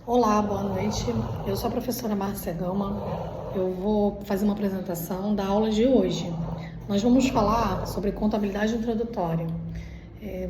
Olá, boa noite. Eu sou a professora Márcia Gama. Eu vou fazer uma apresentação da aula de hoje. Nós vamos falar sobre contabilidade introdutória.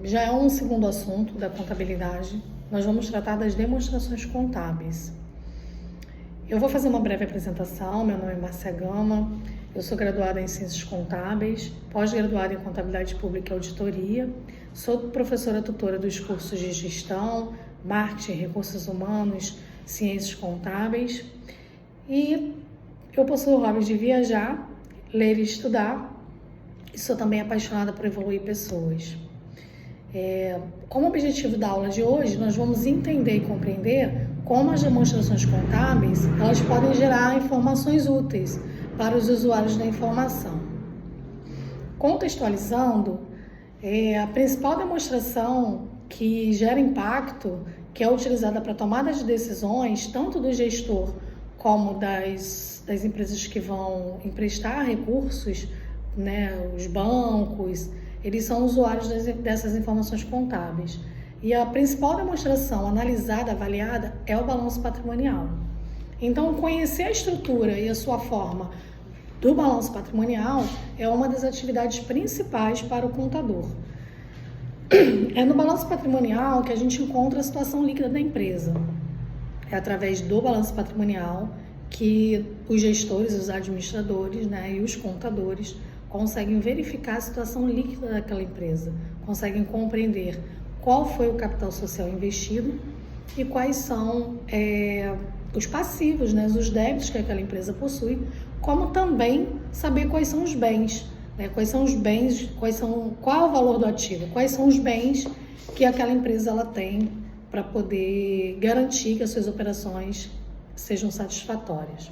Já é um segundo assunto da contabilidade. Nós vamos tratar das demonstrações contábeis. Eu vou fazer uma breve apresentação. Meu nome é Márcia Gama. Eu sou graduada em Ciências Contábeis, pós-graduada em Contabilidade Pública e Auditoria. Sou professora tutora dos cursos de Gestão, Marketing, Recursos Humanos, Ciências Contábeis. E eu possuo o hobby de viajar, ler e estudar. E sou também apaixonada por evoluir pessoas. Como objetivo da aula de hoje, nós vamos entender e compreender como as demonstrações contábeis elas podem gerar informações úteis para os usuários da informação. Contextualizando, a principal demonstração que gera impacto, que é utilizada para tomada de decisões, tanto do gestor como das empresas que vão emprestar recursos, né, os bancos, eles são usuários dessas informações contábeis. E a principal demonstração analisada, avaliada, é o balanço patrimonial. Então, conhecer a estrutura e a sua forma do balanço patrimonial é uma das atividades principais para o contador. É no balanço patrimonial que a gente encontra a situação líquida da empresa. É através do balanço patrimonial que os gestores, os administradores, né, e os contadores conseguem verificar a situação líquida daquela empresa, conseguem compreender qual foi o capital social investido e quais são os passivos, né, os débitos que aquela empresa possui, como também saber quais são os bens, né, quais são os bens, qual é o valor do ativo, quais são os bens que aquela empresa ela tem para poder garantir que as suas operações sejam satisfatórias.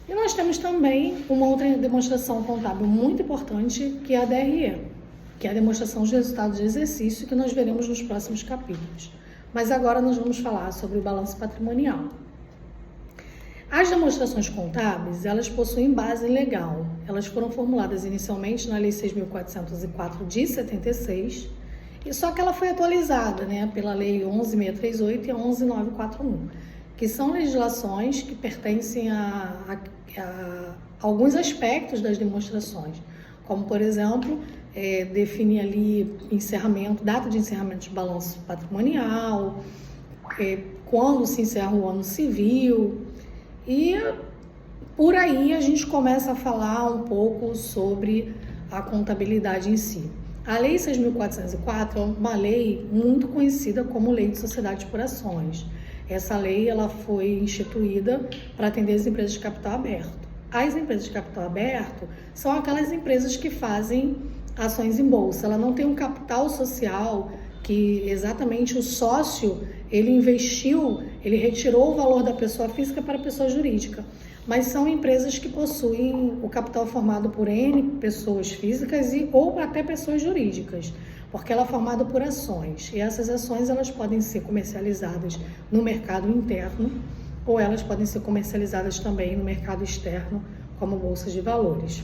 E nós temos também uma outra demonstração contábil muito importante, que é a DRE, que é a demonstração de resultados de exercício, que nós veremos nos próximos capítulos. Mas agora nós vamos falar sobre o balanço patrimonial. As demonstrações contábeis, elas possuem base legal. Elas foram formuladas inicialmente na Lei 6.404 de 76, e só que ela foi atualizada, né, pela Lei 11.638 e a 11.941, que são legislações que pertencem a alguns aspectos das demonstrações, como, por exemplo, definir ali data de encerramento de balanço patrimonial, quando se encerra o ano civil, e por aí a gente começa a falar um pouco sobre a contabilidade em si. A Lei 6.404 é uma lei muito conhecida como Lei de Sociedades por Ações. Essa lei ela foi instituída para atender as empresas de capital aberto. As empresas de capital aberto são aquelas empresas que fazem ações em bolsa. Ela não tem um capital social que exatamente o sócio, ele investiu, ele retirou o valor da pessoa física para a pessoa jurídica. Mas são empresas que possuem o capital formado por N pessoas físicas ou até pessoas jurídicas, porque ela é formada por ações. E essas ações elas podem ser comercializadas no mercado interno ou elas podem ser comercializadas também no mercado externo, como bolsas de valores.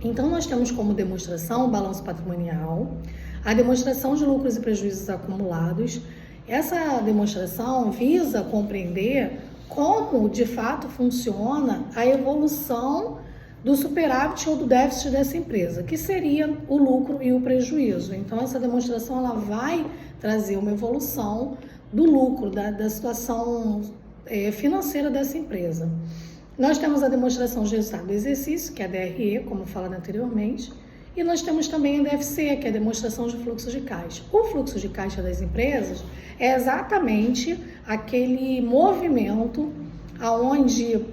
Então, nós temos como demonstração o balanço patrimonial, a demonstração de lucros e prejuízos acumulados. Essa demonstração visa compreender como, de fato, funciona a evolução do superávit ou do déficit dessa empresa, que seria o lucro e o prejuízo. Então, essa demonstração ela vai trazer uma evolução do lucro, da situação financeira dessa empresa. Nós temos a demonstração de resultado do exercício, que é a DRE, como falado anteriormente, e nós temos também a DFC, que é a demonstração de fluxo de caixa. O fluxo de caixa das empresas é exatamente aquele movimento aonde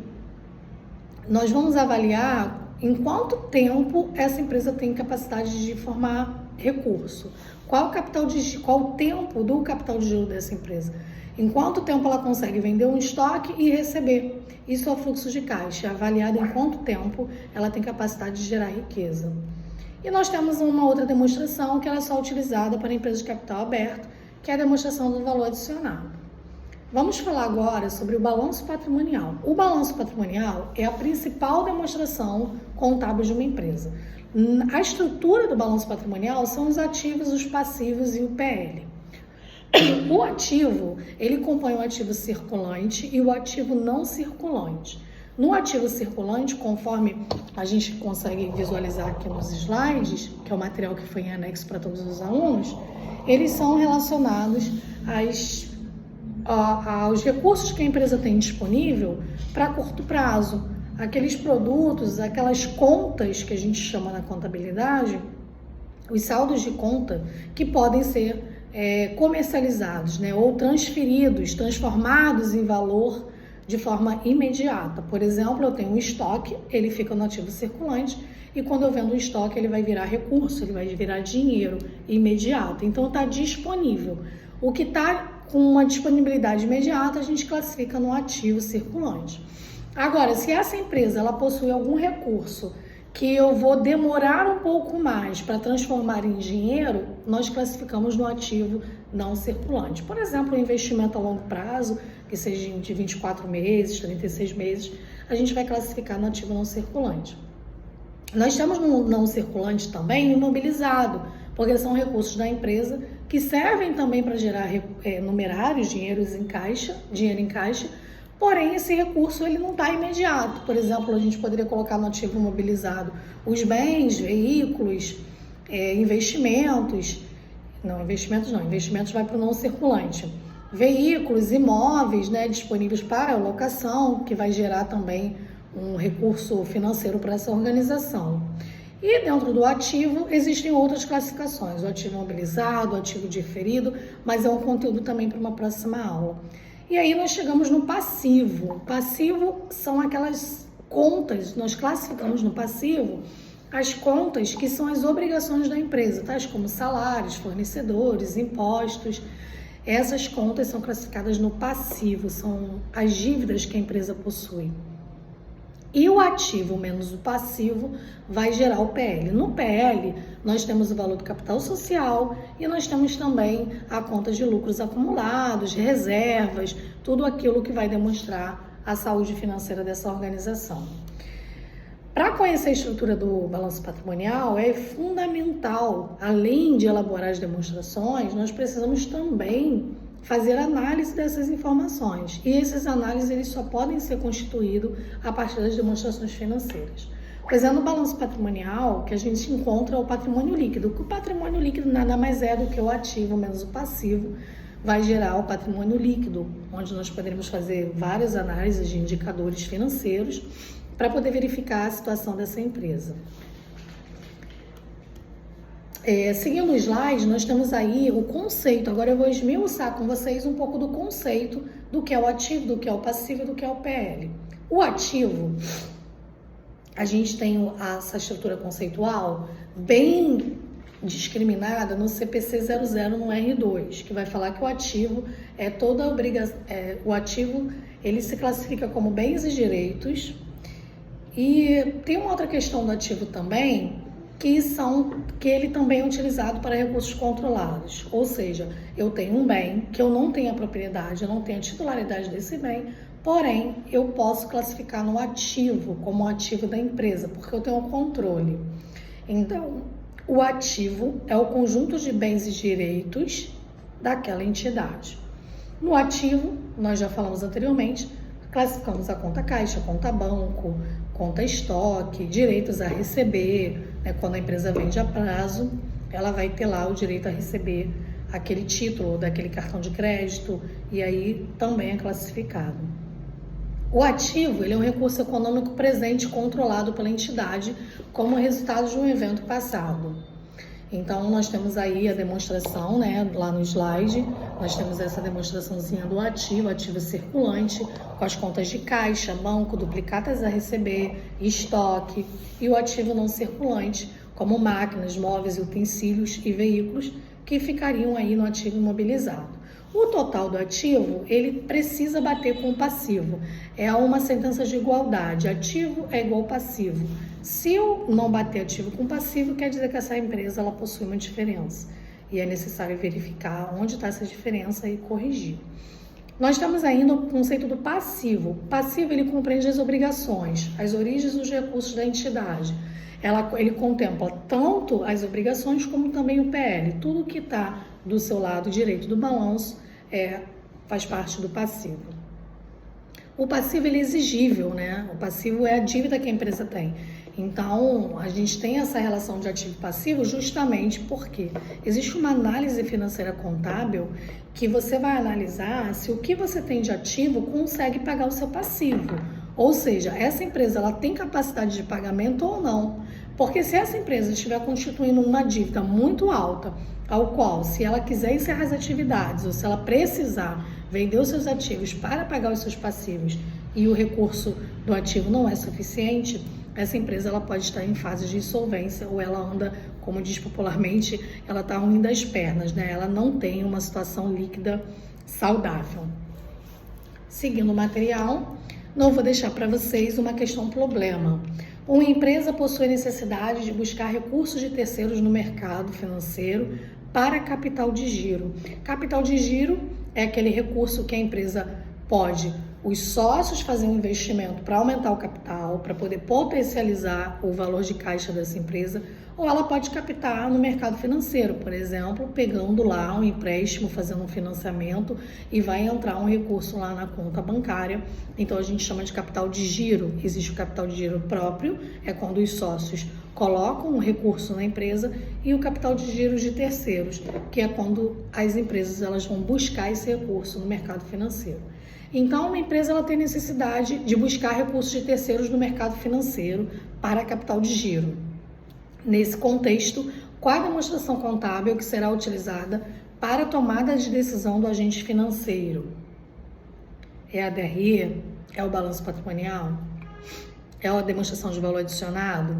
nós vamos avaliar em quanto tempo essa empresa tem capacidade de formar recurso. Qual o tempo do capital de giro dessa empresa? Em quanto tempo ela consegue vender um estoque e receber? Isso é o fluxo de caixa, avaliado em quanto tempo ela tem capacidade de gerar riqueza. E nós temos uma outra demonstração que ela é só utilizada para empresas de capital aberto, que é a demonstração do valor adicionado. Vamos falar agora sobre o balanço patrimonial. O balanço patrimonial é a principal demonstração contábil de uma empresa. A estrutura do balanço patrimonial são os ativos, os passivos e o PL. O ativo, ele compõe o ativo circulante e o ativo não circulante. No ativo circulante, conforme a gente consegue visualizar aqui nos slides, que é o material que foi em anexo para todos os alunos, eles são relacionados aos recursos que a empresa tem disponível para curto prazo. Aqueles produtos, aquelas contas que a gente chama na contabilidade, os saldos de conta que podem ser comercializados, né, ou transformados em valor de forma imediata. Por exemplo, eu tenho um estoque, ele fica no ativo circulante, e quando eu vendo o estoque, ele vai virar recurso, ele vai virar dinheiro imediato. Então, está disponível. O que está com uma disponibilidade imediata, a gente classifica no ativo circulante. Agora, se essa empresa ela possui algum recurso que eu vou demorar um pouco mais para transformar em dinheiro, nós classificamos no ativo não circulante. Por exemplo, um investimento a longo prazo, que seja de 24 meses, 36 meses, a gente vai classificar no ativo não circulante. Nós temos no não circulante também o imobilizado, porque são recursos da empresa que servem também para gerar numerários, dinheiro em caixa, porém esse recurso ele não está imediato. Por exemplo, a gente poderia colocar no ativo imobilizado os bens, veículos, investimentos vai para o não circulante. Veículos, imóveis, né, disponíveis para locação, que vai gerar também um recurso financeiro para essa organização. E dentro do ativo existem outras classificações, o ativo imobilizado, o ativo diferido, mas é um conteúdo também para uma próxima aula. E aí nós chegamos no passivo. Passivo são aquelas contas, nós classificamos no passivo as contas que são as obrigações da empresa, tais como salários, fornecedores, impostos. Essas contas são classificadas no passivo, são as dívidas que a empresa possui. E o ativo menos o passivo vai gerar o PL. No PL, nós temos o valor do capital social e nós temos também a conta de lucros acumulados, reservas, tudo aquilo que vai demonstrar a saúde financeira dessa organização. Para conhecer a estrutura do balanço patrimonial, é fundamental, além de elaborar as demonstrações, nós precisamos também fazer análise dessas informações. E essas análises eles só podem ser constituídos a partir das demonstrações financeiras. Pois é no balanço patrimonial que a gente encontra o patrimônio líquido, que o patrimônio líquido nada mais é do que o ativo menos o passivo, vai gerar o patrimônio líquido, onde nós poderemos fazer várias análises de indicadores financeiros para poder verificar a situação dessa empresa. Seguindo o slide, nós temos aí o conceito. Agora eu vou esmiuçar com vocês um pouco do conceito do que é o ativo, do que é o passivo e do que é o PL. O ativo, a gente tem essa estrutura conceitual bem discriminada no CPC 00 no R2, que vai falar que o ativo é toda obrigação. O ativo ele se classifica como bens e direitos. E tem uma outra questão do ativo também, que ele também é utilizado para recursos controlados. Ou seja, eu tenho um bem que eu não tenho a propriedade, eu não tenho a titularidade desse bem, porém eu posso classificar no ativo, como ativo da empresa, porque eu tenho o controle. Então, o ativo é o conjunto de bens e direitos daquela entidade. No ativo, nós já falamos anteriormente, classificamos a conta caixa, conta banco, conta estoque, direitos a receber, né? Quando a empresa vende a prazo, ela vai ter lá o direito a receber aquele título daquele cartão de crédito e aí também é classificado. O ativo ele é um recurso econômico presente controlado pela entidade como resultado de um evento passado. Então, nós temos aí a demonstração, né, lá no slide, nós temos essa demonstraçãozinha do ativo circulante, com as contas de caixa, banco, duplicatas a receber, estoque, e o ativo não circulante, como máquinas, móveis, utensílios e veículos, que ficariam aí no ativo imobilizado. O total do ativo, ele precisa bater com o passivo. É uma sentença de igualdade, ativo é igual passivo. Se eu não bater ativo com passivo, quer dizer que essa empresa ela possui uma diferença. E é necessário verificar onde está essa diferença e corrigir. Nós estamos ainda no conceito do passivo. O passivo ele compreende as obrigações, as origens e os recursos da entidade. Ele contempla tanto as obrigações como também o PL. Tudo que está do seu lado direito do balanço faz parte do passivo. O passivo ele é exigível, né? O passivo é a dívida que a empresa tem. Então, a gente tem essa relação de ativo e passivo justamente porque existe uma análise financeira contábil que você vai analisar se o que você tem de ativo consegue pagar o seu passivo. Ou seja, essa empresa ela tem capacidade de pagamento ou não. Porque se essa empresa estiver constituindo uma dívida muito alta, ao qual, se ela quiser encerrar as atividades ou se ela precisar vender os seus ativos para pagar os seus passivos e o recurso do ativo não é suficiente, essa empresa ela pode estar em fase de insolvência ou ela anda, como diz popularmente, ela está ruim das pernas, né? Ela não tem uma situação líquida saudável. Seguindo o material, não vou deixar para vocês uma questão problema. Uma empresa possui necessidade de buscar recursos de terceiros no mercado financeiro para capital de giro. Capital de giro é aquele recurso que a empresa pode, os sócios fazem um investimento para aumentar o capital, para poder potencializar o valor de caixa dessa empresa, ou ela pode captar no mercado financeiro, por exemplo, pegando lá um empréstimo, fazendo um financiamento e vai entrar um recurso lá na conta bancária. Então a gente chama de capital de giro. Existe o capital de giro próprio, é quando os sócios colocam um recurso na empresa, e o capital de giro de terceiros, que é quando as empresas elas vão buscar esse recurso no mercado financeiro. Então, uma empresa ela tem necessidade de buscar recursos de terceiros no mercado financeiro para capital de giro. Nesse contexto, qual a demonstração contábil que será utilizada para a tomada de decisão do agente financeiro? É a DRE? É o balanço patrimonial? É a demonstração de valor adicionado?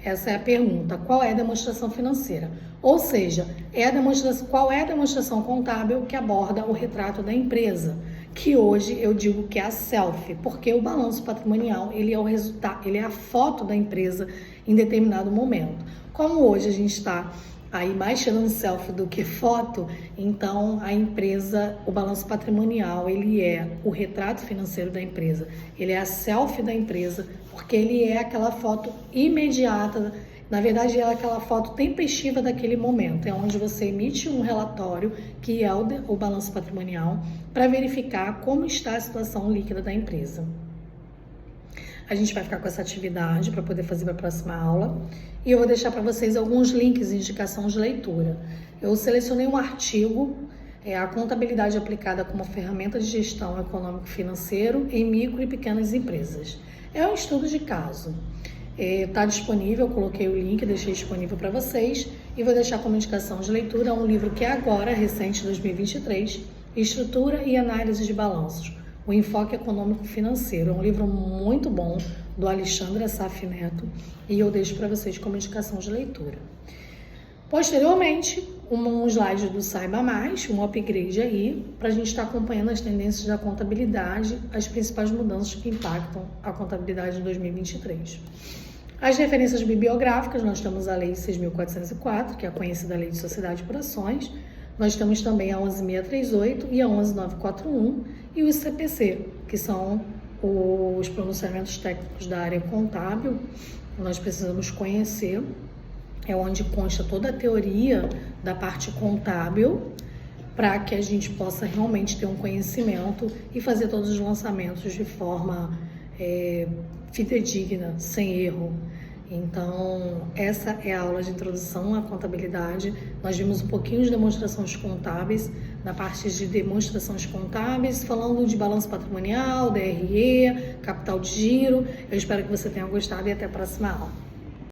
Essa é a pergunta. Qual é a demonstração financeira? Ou seja, qual é a demonstração contábil que aborda o retrato da empresa? Que hoje eu digo que é a selfie, porque o balanço patrimonial ele é o resultado, ele é a foto da empresa em determinado momento. Como hoje a gente está aí mais tirando selfie do que foto, então a empresa, o balanço patrimonial, ele é o retrato financeiro da empresa, ele é a selfie da empresa, porque ele é aquela foto imediata. Na verdade, é aquela foto tempestiva daquele momento, é onde você emite um relatório, que é o balanço patrimonial, para verificar como está a situação líquida da empresa. A gente vai ficar com essa atividade para poder fazer para a próxima aula, e eu vou deixar para vocês alguns links de indicação de leitura. Eu selecionei um artigo, a contabilidade aplicada como ferramenta de gestão econômico-financeiro em micro e pequenas empresas. É um estudo de caso. Está disponível, eu coloquei o link, deixei disponível para vocês, e vou deixar como indicação de leitura um livro que é agora, recente, 2023, Estrutura e Análise de Balanços, o Enfoque Econômico Financeiro. É um livro muito bom, do Alexandre Assaf Neto, e eu deixo para vocês como indicação de leitura. Posteriormente, um slide do Saiba Mais, um upgrade aí, para a gente estar acompanhando as tendências da contabilidade, as principais mudanças que impactam a contabilidade de 2023. As referências bibliográficas, nós temos a Lei 6.404, que é a conhecida Lei de Sociedade por Ações, nós temos também a 11.638 e a 11.941, e o CPC, que são os pronunciamentos técnicos da área contábil, que nós precisamos conhecer. É onde consta toda a teoria da parte contábil, para que a gente possa realmente ter um conhecimento e fazer todos os lançamentos de forma fidedigna, sem erro. Então, essa é a aula de introdução à contabilidade. Nós vimos um pouquinho de demonstrações contábeis, na parte de demonstrações contábeis, falando de balanço patrimonial, DRE, capital de giro. Eu espero que você tenha gostado e até a próxima aula.